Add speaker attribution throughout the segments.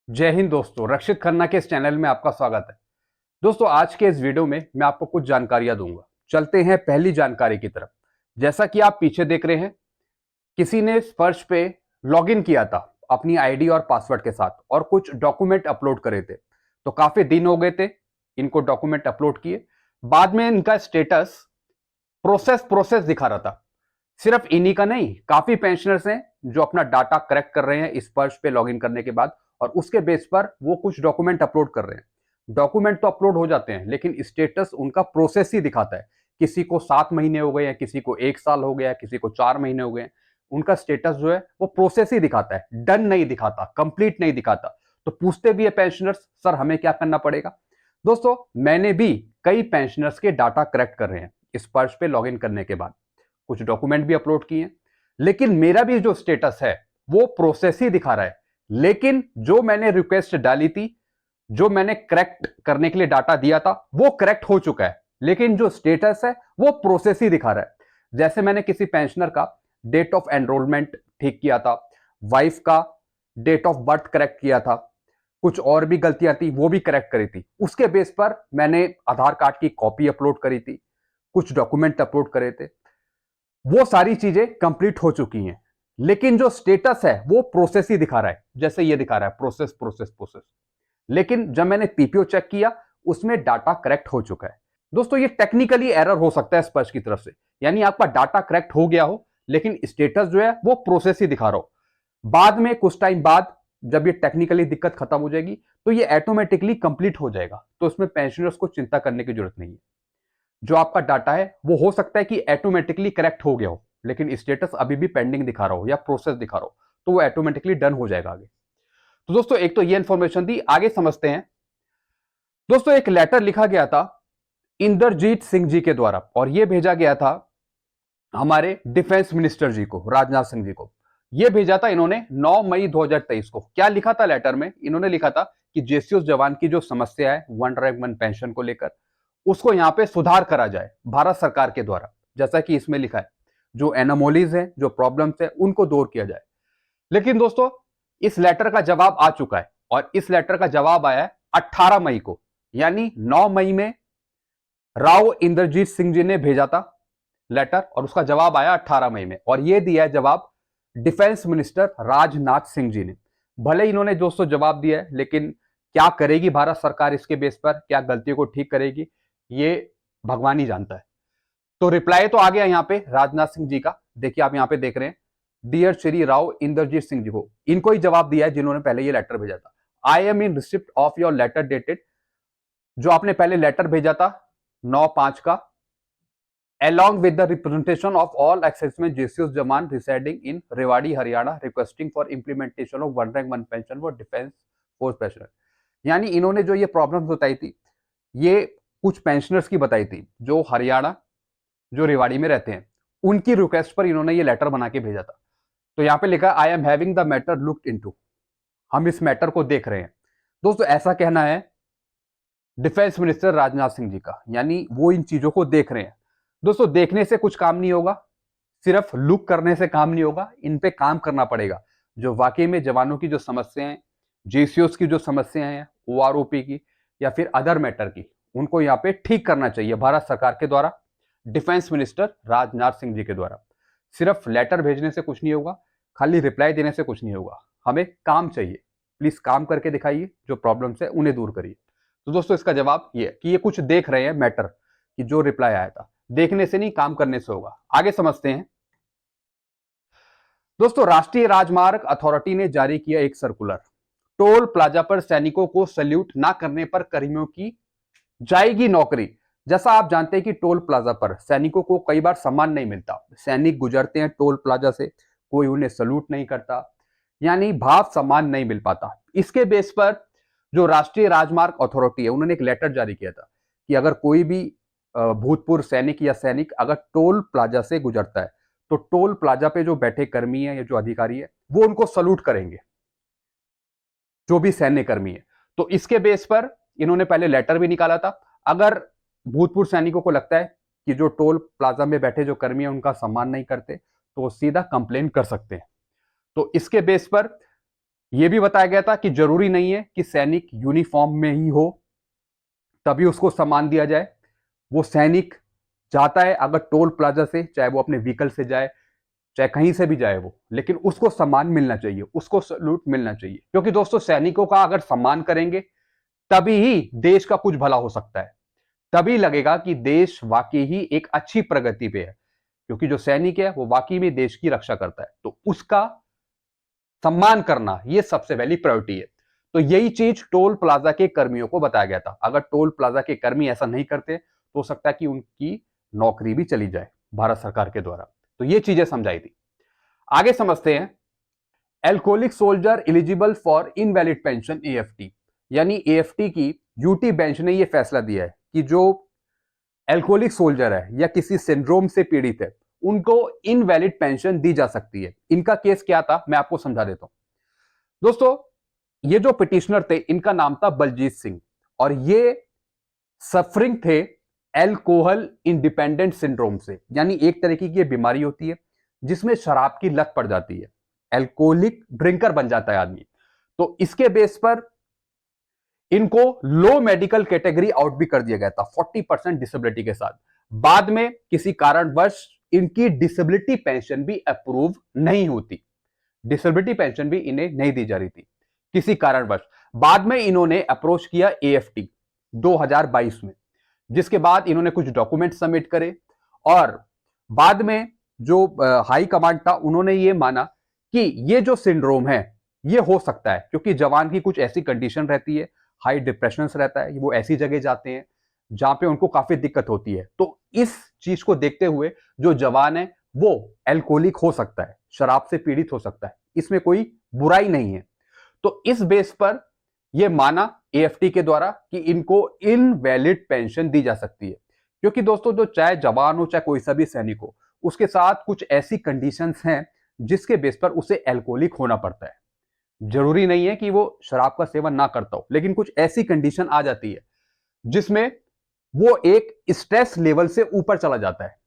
Speaker 1: जय हिंद दोस्तों, रक्षित खन्ना के इस चैनल में आपका स्वागत है। दोस्तों, आज के इस वीडियो में मैं आपको कुछ जानकारियां दूंगा। चलते हैं पहली जानकारी की तरफ। जैसा कि आप पीछे देख रहे हैं, किसी ने स्पर्श पे लॉगिन किया था अपनी आईडी और पासवर्ड के साथ और कुछ डॉक्यूमेंट अपलोड करे थे। तो काफी दिन हो गए थे इनको डॉक्यूमेंट अपलोड किए। बाद में इनका स्टेटस प्रोसेस प्रोसेस दिखा रहा था। सिर्फ इन्हीं का नहीं, काफी पेंशनर्स हैं जो अपना डाटा करेक्ट कर रहे हैं स्पर्श पे लॉगिन करने के बाद, और उसके बेस पर वो कुछ डॉक्यूमेंट अपलोड कर रहे हैं। डॉक्यूमेंट तो अपलोड हो जाते हैं, लेकिन स्टेटस उनका प्रोसेस ही दिखाता है। किसी को 7 महीने हो गए हैं, किसी को 1 साल हो गया, किसी को 4 महीने हो गए। उनका स्टेटस जो है वो प्रोसेस ही दिखाता है, डन नहीं दिखाता, कंप्लीट नहीं दिखाता। तो पूछते भी है पेंशनर्स, सर हमें क्या करना पड़ेगा? दोस्तों, मैंने भी कई पेंशनर्स के डाटा करेक्ट कर रहे हैं स्पर्श पे लॉगिन करने के बाद, कुछ डॉक्यूमेंट भी अपलोड किए, लेकिन मेरा भी जो स्टेटस है वो प्रोसेस ही दिखा रहा है। लेकिन जो मैंने रिक्वेस्ट डाली थी, जो मैंने करेक्ट करने के लिए डाटा दिया था, वो करेक्ट हो चुका है, लेकिन जो स्टेटस है वो प्रोसेस ही दिखा रहा है। जैसे मैंने किसी पेंशनर का डेट ऑफ एनरोलमेंट ठीक किया था, वाइफ का डेट ऑफ बर्थ करेक्ट किया था, कुछ और भी गलतियां थी वो भी करेक्ट करी थी। उसके बेस पर मैंने आधार कार्ड की कॉपी अपलोड करी थी, कुछ डॉक्यूमेंट अपलोड करे थे। वो सारी चीजें कंप्लीट हो चुकी हैं, लेकिन जो स्टेटस है वो प्रोसेस ही दिखा रहा है। जैसे ये दिखा रहा है प्रोसेस प्रोसेस प्रोसेस, लेकिन जब मैंने पीपीओ चेक किया उसमें डाटा करेक्ट हो चुका है। दोस्तों, ये टेक्निकली एरर हो सकता है स्पर्श की तरफ से, यानी आपका डाटा करेक्ट हो गया हो लेकिन स्टेटस जो है वो प्रोसेस ही दिखा रहा हो। बाद में कुछ टाइम बाद जब ये टेक्निकली दिक्कत खत्म हो जाएगी तो ये ऑटोमेटिकली कंप्लीट हो जाएगा। तो इसमें पेंशनर्स को चिंता करने की जरूरत नहीं है। जो आपका डाटा है वो हो सकता है कि ऑटोमेटिकली करेक्ट हो गया हो, लेकिन स्टेटस अभी भी पेंडिंग दिखा रहा हो या प्रोसेस दिखा रहा हो, तो वो ऑटोमेटिकली डन हो जाएगा आगे। तो दोस्तों, एक तो ये इंफॉर्मेशन दी, आगे समझते हैं। दोस्तों, एक लेटर लिखा गया था इंद्रजीत सिंह जी के द्वारा, और ये भेजा गया था हमारे डिफेंस मिनिस्टर जी को, राजनाथ सिंह जी को। ये भेजा था इन्होंने 9 मई 2023 को। क्या लिखा था लेटर में? इन्होंने लिखा था कि जेसीओ जवान की जो समस्या है वन रैंक वन पेंशन को लेकर, उसको यहां पे सुधार करा जाए भारत सरकार के द्वारा। जैसा कि इसमें लिखा है, जो एनोमोलीज हैं, जो प्रॉब्लम्स है, उनको दूर किया जाए। लेकिन दोस्तों, इस लेटर का जवाब आ चुका है, और इस लेटर का जवाब आया है 18 मई को। यानी 9 मई में राव इंद्रजीत सिंह जी ने भेजा था लेटर, और उसका जवाब आया 18 मई में। और यह दिया है जवाब डिफेंस मिनिस्टर राजनाथ सिंह जी ने। भले इन्होंने दोस्तों जवाब दिया है, लेकिन क्या करेगी भारत सरकार इसके बेस पर, क्या गलतियों को ठीक करेगी, ये भगवान ही जानता है। तो रिप्लाई तो आ गया यहाँ पे राजनाथ सिंह जी का। देखिए, आप यहाँ पे देख रहे हैं, डियर श्री राव इंद्रजीत सिंह जी को, इनको ही जवाब दिया है जिन्होंने पहले ये लेटर भेजा था। I am in receipt of your letter dated, जो आपने पहले लेटर भेजा था 9/5 का, along with the representation of all assessment JCOs जवान residing in Rewari Haryana requesting for implementation of one rank one pension for defense force pensioner। यानी इन्होंने जो ये प्रॉब्लम्स बताई थी, ये कुछ पेंशनर्स की बताई थी जो हरियाणा, जो रेवाड़ी में रहते हैं, उनकी रिक्वेस्ट पर इन्होंने ये लेटर बना के भेजा था। तो यहाँ पे लिखा I am having the matter looked into, हम इस मैटर को देख रहे हैं। दोस्तों, ऐसा कहना है डिफेंस मिनिस्टर राजनाथ सिंह जी का, यानी वो इन चीजों को देख रहे हैं। दोस्तों, देखने से कुछ काम नहीं होगा, सिर्फ लुक करने से काम नहीं होगा, इन पे काम करना पड़ेगा। जो वाकई में जवानों की जो समस्याएं, जेसीओस की जो समस्याएं हैं, ओआरओपी की या फिर अदर मैटर की, उनको यहाँ पे ठीक करना चाहिए भारत सरकार के द्वारा, डिफेंस मिनिस्टर राजनाथ सिंह जी के द्वारा। सिर्फ लेटर भेजने से कुछ नहीं होगा, खाली रिप्लाई देने से कुछ नहीं होगा, हमें काम चाहिए। प्लीज काम करके दिखाइए, जो प्रॉब्लम्स है उन्हें दूर करिए। तो दोस्तों, इसका जवाब ये कि ये कुछ देख रहे हैं मैटर, कि जो रिप्लाई आया था, देखने से नहीं काम करने से होगा। आगे समझते हैं। दोस्तों, राष्ट्रीय राजमार्ग अथॉरिटी ने जारी किया एक सर्कुलर, टोल प्लाजा पर सैनिकों को सैल्यूट ना करने पर कर्मियों की जाएगी नौकरी। जैसा आप जानते हैं कि टोल प्लाजा पर सैनिकों को कई बार सम्मान नहीं मिलता। सैनिक गुजरते हैं टोल प्लाजा से, कोई उन्हें सैल्यूट नहीं करता, यानी भाव सम्मान नहीं मिल पाता। इसके बेस पर जो राष्ट्रीय राजमार्ग अथॉरिटी है, उन्होंने एक लेटर जारी किया था कि अगर कोई भी भूतपूर्व सैनिक या सैनिक अगर टोल प्लाजा से गुजरता है, तो टोल प्लाजा पे जो बैठे कर्मी है या जो अधिकारी है, वो उनको सल्यूट करेंगे, जो भी सैन्य कर्मी है। तो इसके बेस पर इन्होंने पहले लेटर भी निकाला था। अगर भूतपूर्व सैनिकों को लगता है कि जो टोल प्लाजा में बैठे जो कर्मी है उनका सम्मान नहीं करते, तो वो सीधा कंप्लेन कर सकते हैं। तो इसके बेस पर यह भी बताया गया था कि जरूरी नहीं है कि सैनिक यूनिफॉर्म में ही हो तभी उसको सम्मान दिया जाए। वो सैनिक जाता है अगर टोल प्लाजा से, चाहे वो अपने व्हीकल से जाए, चाहे कहीं से भी जाए वो, लेकिन उसको सम्मान मिलना चाहिए, उसको सैल्यूट मिलना चाहिए। क्योंकि दोस्तों सैनिकों का अगर सम्मान करेंगे तभी ही देश का कुछ भला हो सकता है, तभी लगेगा कि देश वाकई ही एक अच्छी प्रगति पे है। क्योंकि जो सैनिक है वो वाकई में देश की रक्षा करता है, तो उसका सम्मान करना यह सबसे पहली प्रायोरिटी है। तो यही चीज टोल प्लाजा के कर्मियों को बताया गया था। अगर टोल प्लाजा के कर्मी ऐसा नहीं करते तो हो सकता है कि उनकी नौकरी भी चली जाए भारत सरकार के द्वारा। तो ये चीजें समझाई थी। आगे समझते हैं, alcoholic soldier eligible for invalid pension AFT, यानी एएफटी की यूटी बेंच ने यह फैसला दिया है कि जो एल्कोहलिक सोल्जर है या किसी सिंड्रोम से पीड़ित है उनको इनवैलिड पेंशन दी जा सकती है। इनका केस क्या था मैं आपको समझा देता हूं। दोस्तों ये जो पिटिशनर थे इनका नाम था बलजीत सिंह, और ये सफरिंग थे एल्कोहल इंडिपेंडेंट सिंड्रोम से, यानी एक तरीके की बीमारी होती है जिसमें शराब की लत पड़ जाती है, एल्कोहलिक ड्रिंकर बन जाता है आदमी। तो इसके बेस पर इनको लो मेडिकल कैटेगरी आउट भी कर दिया गया था 40% डिसेबिलिटी के साथ। बाद में किसी कारणवश इनकी डिसेबिलिटी पेंशन भी अप्रूव नहीं होती, डिसेबिलिटी पेंशन भी इन्हें नहीं दी जा रही थी किसी कारणवश। बाद में इन्होंने अप्रोच किया एएफटी 2022 में, जिसके बाद इन्होंने कुछ डॉक्यूमेंट सबमिट करे, और बाद में जो हाई कमांड था उन्होंने ये माना कि ये जो सिंड्रोम है ये हो सकता है, क्योंकि जवान की कुछ ऐसी कंडीशन रहती है, हाई डिप्रेशन रहता है, वो ऐसी जगह जाते हैं जहां पे उनको काफी दिक्कत होती है। तो इस चीज को देखते हुए जो जवान है वो एल्कोहलिक हो सकता है, शराब से पीड़ित हो सकता है, इसमें कोई बुराई नहीं है। तो इस बेस पर यह माना एएफटी के द्वारा कि इनको इनवैलिड पेंशन दी जा सकती है। क्योंकि दोस्तों जो चाहे जवान हो चाहे कोई सा भी सैनिक हो, उसके साथ कुछ ऐसी कंडीशंस हैं जिसके बेस पर उसे एल्कोहलिक होना पड़ता है। जरूरी नहीं है कि वो शराब का सेवन ना करता हो, लेकिन कुछ ऐसी कंडीशन आ जाती है जिसमें वो एक स्ट्रेस लेवल से ऊपर चला जाता है,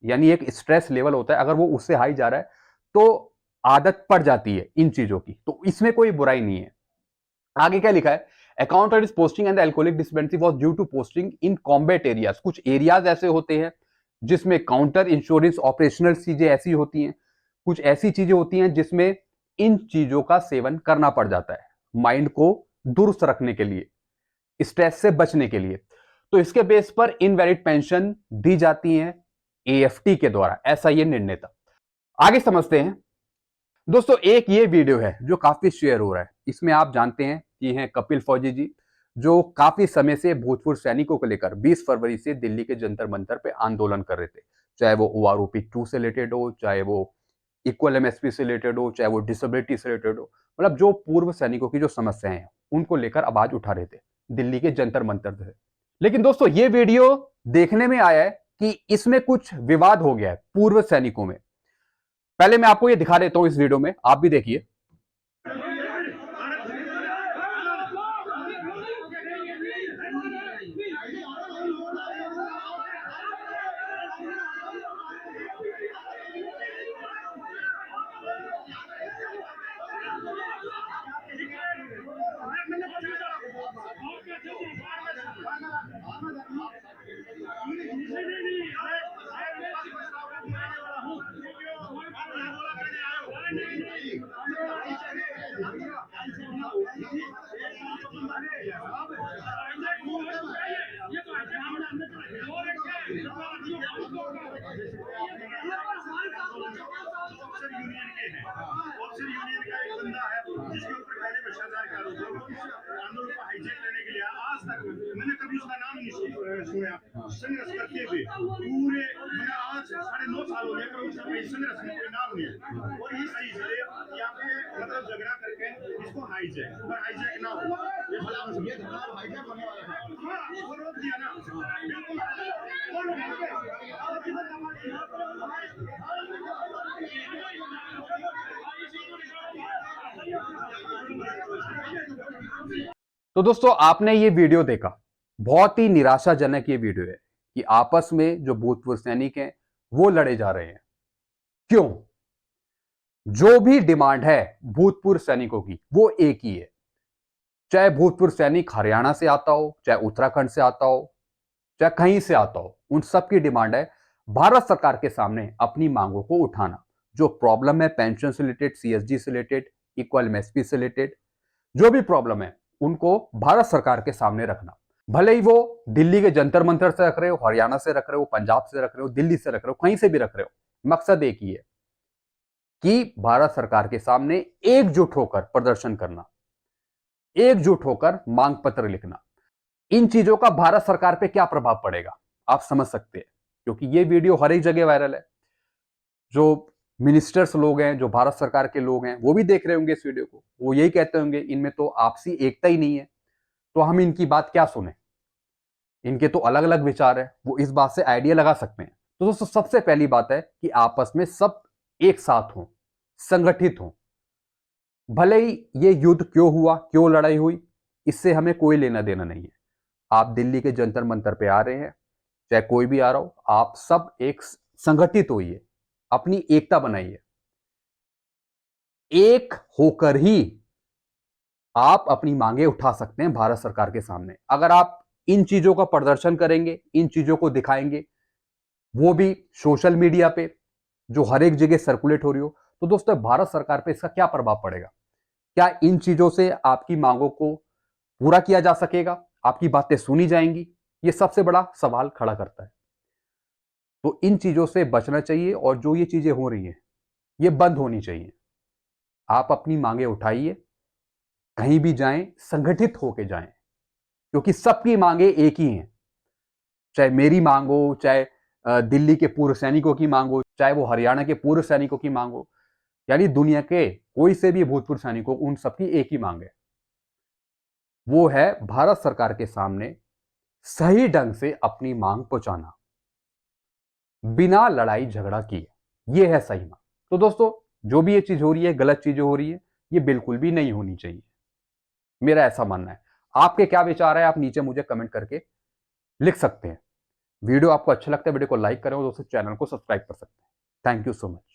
Speaker 1: यानी एक स्ट्रेस लेवल होता है, अगर वो उससे हाई जा रहा है तो आदत पड़ जाती है इन चीजों की। तो इसमें कोई बुराई नहीं है। आगे क्या लिखा है, accounted is posting and alcoholic dependency was due to posting in combat areas. कुछ एरियाज ऐसे होते हैं जिसमें काउंटर इंश्योरेंस ऑपरेशनल चीजें ऐसी होती हैं, कुछ ऐसी चीजें होती हैं जिसमें इन चीजों का सेवन करना पड़ जाता है माइंड को दुरुस्त रखने के लिए, स्ट्रेस से बचने के लिए। तो इसके बेस पर इनवैलिड पेंशन दी जाती है एएफटी के द्वारा, ऐसा यह निर्णय था। आगे समझते हैं दोस्तों, एक ये वीडियो है जो काफी शेयर हो रहा है। इसमें आप जानते हैं कि हैं कपिल फौजी जी, जो काफी समय से भूतपूर्व सैनिकों को लेकर 20 फरवरी से दिल्ली के जंतर मंतर पे आंदोलन कर रहे थे, चाहे वो ओआरओपी 2 से रिलेटेड हो, चाहे वो इक्वल एमएसपी से रिलेटेड हो, चाहे वो डिसेबिलिटी से रिलेटेड हो, मतलब जो पूर्व सैनिकों की जो समस्याएं हैं उनको लेकर आवाज उठा रहे थे दिल्ली के जंतर मंतर से। लेकिन दोस्तों ये वीडियो देखने में आया है कि इसमें कुछ विवाद हो गया है पूर्व सैनिकों में। पहले मैं आपको ये दिखा देता हूं इस वीडियो में, आप भी देखिए। जिसके ऊपर पहले भ्रष्टाचार का आरोप है, आंदोलन को हाईजैक करने के लिए आज तक मैंने कभी उसका नाम नहीं सुना। संघर्ष करते हुए पूरे मैंने आज 9.5 साल हो गए, कभी उसका संघर्ष में कोई नाम नहीं है। और ये सही है यहाँ पे मतलब झगड़ा करके इसको हाईजैक, पर हाईजैक ना हो, ये हाईजैक होने वाला है। हाँ, वो रोक दिया ना, तो दोस्तों आपने ये वीडियो देखा, बहुत ही निराशाजनक ये वीडियो है कि आपस में जो भूतपूर्व सैनिक हैं वो लड़े जा रहे हैं। क्यों? जो भी डिमांड है भूतपूर्व सैनिकों की वो एक ही है, चाहे भूतपूर्व सैनिक हरियाणा से आता हो, चाहे उत्तराखंड से आता हो, चाहे कहीं से आता हो, उन सब की डिमांड है भारत सरकार के सामने अपनी मांगों को उठाना। जो प्रॉब्लम है पेंशन से रिलेटेड, सीएसडी से रिलेटेड, इक्वल एमएसपी से रिलेटेड, जो भी प्रॉब्लम है उनको भारत सरकार के सामने रखना। भले ही वो दिल्ली के जंतर मंतर से रख रहे हो, हरियाणा से रख रहे हो, पंजाब से रख रहे हो, दिल्ली से रख रहे हो, कहीं से भी रख रहे हो, मकसद एक ही है कि भारत सरकार के सामने एकजुट होकर प्रदर्शन करना, एकजुट होकर मांग पत्र लिखना। इन चीजों का भारत सरकार पे क्या प्रभाव पड़ेगा आप समझ सकते हैं, क्योंकि ये वीडियो हर एक जगह वायरल है। जो मिनिस्टर्स लोग हैं, जो भारत सरकार के लोग हैं, वो भी देख रहे होंगे इस वीडियो को, वो यही कहते होंगे इनमें तो आपसी एकता ही नहीं है, तो हम इनकी बात क्या सुने, इनके तो अलग अलग विचार है। वो इस बात से आइडिया लगा सकते हैं। तो दोस्तों सबसे पहली बात है कि आपस में सब एक साथ हों, संगठित हों। भले ही ये युद्ध क्यों हुआ, क्यों लड़ाई हुई, इससे हमें कोई लेना देना नहीं है। आप दिल्ली के जंतर मंतर पे आ रहे हैं, चाहे कोई भी आ रहा हो, आप सब एक संगठित होइए, अपनी एकता बनाइए। एक होकर ही आप अपनी मांगे उठा सकते हैं भारत सरकार के सामने। अगर आप इन चीजों का प्रदर्शन करेंगे, इन चीजों को दिखाएंगे, वो भी सोशल मीडिया पे जो हर एक जगह सर्कुलेट हो रही हो, तो दोस्तों भारत सरकार पे इसका क्या प्रभाव पड़ेगा? क्या इन चीजों से आपकी मांगों को पूरा किया जा सकेगा? आपकी बातें सुनी जाएंगी? ये सबसे बड़ा सवाल खड़ा करता है। तो इन चीजों से बचना चाहिए और जो ये चीजें हो रही हैं ये बंद होनी चाहिए। आप अपनी मांगे उठाइए, कहीं भी जाएं संगठित होकर जाएं, क्योंकि सबकी मांगे एक ही हैं। चाहे मेरी मांग हो, चाहे दिल्ली के पूर्व सैनिकों की मांग हो, चाहे वो हरियाणा के पूर्व सैनिकों की मांग हो, यानी दुनिया के कोई से भी भूतपूर्व सैनिकों, उन सबकी एक ही मांग है। वो है भारत सरकार के सामने सही ढंग से अपनी मांग पहुंचाना, बिना लड़ाई झगड़ा किए। ये है सही मांग। तो दोस्तों जो भी ये चीज हो रही है, गलत चीजें हो रही है, ये बिल्कुल भी नहीं होनी चाहिए, मेरा ऐसा मानना है। आपके क्या विचार है आप नीचे मुझे कमेंट करके लिख सकते हैं। वीडियो आपको अच्छा लगता है, वीडियो को लाइक करें और दोस्तों चैनल को सब्सक्राइब कर सकते हैं। Thank you so much.